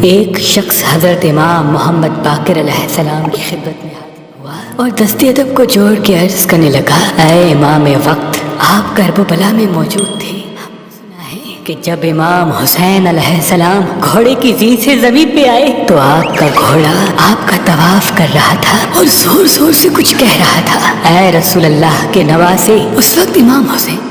ایک شخص حضرت امام محمد باقر علیہ السلام کی خدمت میں حاضر ہوا اور دستی ادب کو جوڑ کے عرض کرنے لگا، اے امام وقت، آپ کرب و بلا میں موجود تھے۔ ہم نے سنا ہے کہ جب امام حسین علیہ السلام گھوڑے کی زین سے زمین پہ آئے تو آپ کا گھوڑا آپ کا طواف کر رہا تھا اور زور زور سے کچھ کہہ رہا تھا۔ اے رسول اللہ کے نواسے، اس وقت امام حسین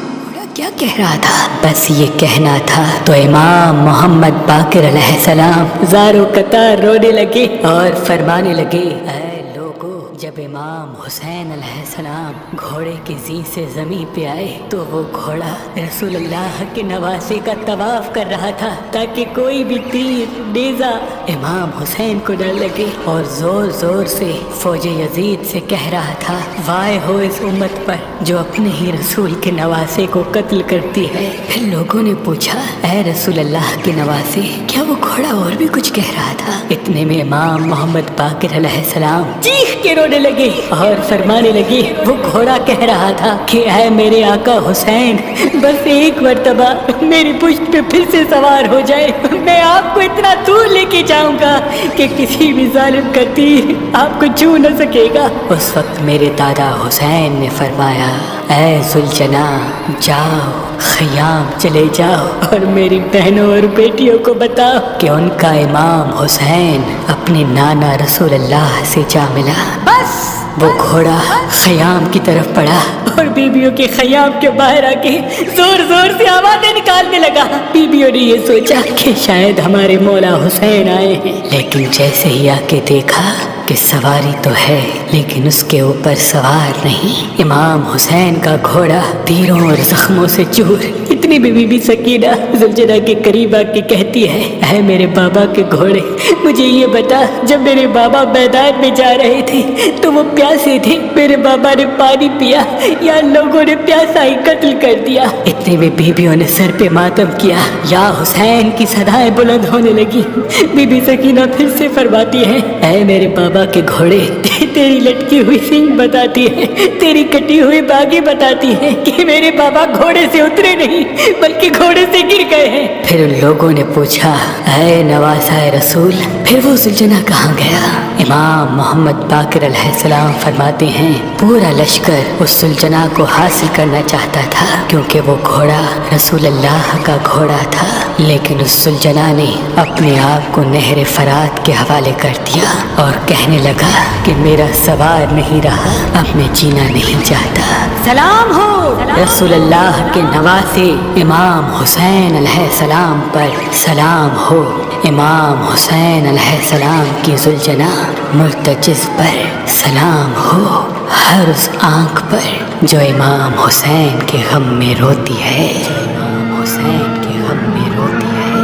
کیا کہہ رہا تھا؟ بس یہ کہنا تھا تو امام محمد باقر علیہ السلام زار و قطار رونے لگے اور فرمانے لگے، اے لوگو، جب امام حسین علیہ السلام گھوڑے کی زین سے زمین پہ آئے تو وہ گھوڑا رسول اللہ کے نواسے کا طواف کر رہا تھا تاکہ کوئی بھی تیر نیزہ امام حسین کو نہ لگے، اور زور زور سے فوج یزید سے کہہ رہا تھا، وائے ہو اس امت پر جو اپنے ہی رسول کے نواسے کو قتل کرتی ہے۔ پھر لوگوں نے پوچھا، اے رسول اللہ کے نواسے، کیا وہ گھوڑا اور بھی کچھ کہہ رہا تھا؟ اتنے میں امام محمد باقر علیہ السلام چیخ کے رونے لگے اور فرمانے لگے، وہ گھوڑا کہہ رہا تھا کہ اے میرے آقا حسین، بس ایک مرتبہ میری پشت پہ پھر سے سوار ہو جائے، میں آپ کو اتنا دور لے کے جاؤں گا کہ کسی بھی ظالم کا تیر آپ کو چھو نہ سکے گا۔ اس وقت میرے دادا حسین نے فرمایا، اے ذوالجنا، جاؤ خیام چلے جاؤ اور میری بہنوں اور بیٹیوں کو بتاؤ کہ ان کا امام حسین اپنے نانا رسول اللہ سے جا ملا۔ بس وہ گھوڑا خیام کی طرف پڑا اور بیویوں کے خیام کے باہر آ کے زور زور سے آوازیں نکالنے لگا۔ بیویوں نے یہ سوچا کہ شاید ہمارے مولا حسین آئے ہیں، لیکن جیسے ہی آ کے دیکھا کہ سواری تو ہے لیکن اس کے اوپر سوار نہیں، امام حسین کا گھوڑا تیروں اور زخموں سے چور۔ اتنی میں بی بی سکینہ زلجنہ کے قریب آ کے کہتی ہے، اے میرے بابا کے گھوڑے، مجھے یہ بتا، جب میرے بابا میدان میں جا رہے تھے تو وہ پیاسے تھے، میرے بابا نے پانی پیا یا لوگوں نے پیاسا ہی قتل کر دیا؟ اتنے میں بیویوں نے سر پہ ماتم کیا، یا حسین کی صدائیں بلند ہونے لگی۔ بی بی سکینہ پھر سے فرماتی ہے، اے میرے بابا کے گھوڑے، تیری لٹکی ہوئی سینگ بتاتی ہے، تیری کٹی ہوئی باگیں بتاتی ہے کہ میرے بابا گھوڑے سے اترے نہیں بلکہ گھوڑے سے گر گئے ہیں۔ پھر ان لوگوں نے پوچھا، اے نواسہ رسول، پھر وہ ذوالجنا کہاں گیا؟ امام محمد باقر علیہ السلام فرماتے ہیں، پورا لشکر اس ذوالجنا کو حاصل کرنا چاہتا تھا کیونکہ وہ گھوڑا رسول اللہ کا گھوڑا تھا، لیکن اس ذوالجنا نے اپنے آپ کو نہر فرات کے حوالے کر دیا اور کہنے لگا کہ میرا سوار نہیں رہا، اب میں جینا نہیں چاہتا۔ سلام ہو رسول اللہ کے نواسے امام حسین علیہ السلام پر، سلام ہو امام حسین علیہ السلام کی ذوالجنا مرتجز پر، سلام ہو ہر اس آنکھ پر جو امام حسین کے غم میں روتی ہے، امام حسین کے غم میں روتی ہے۔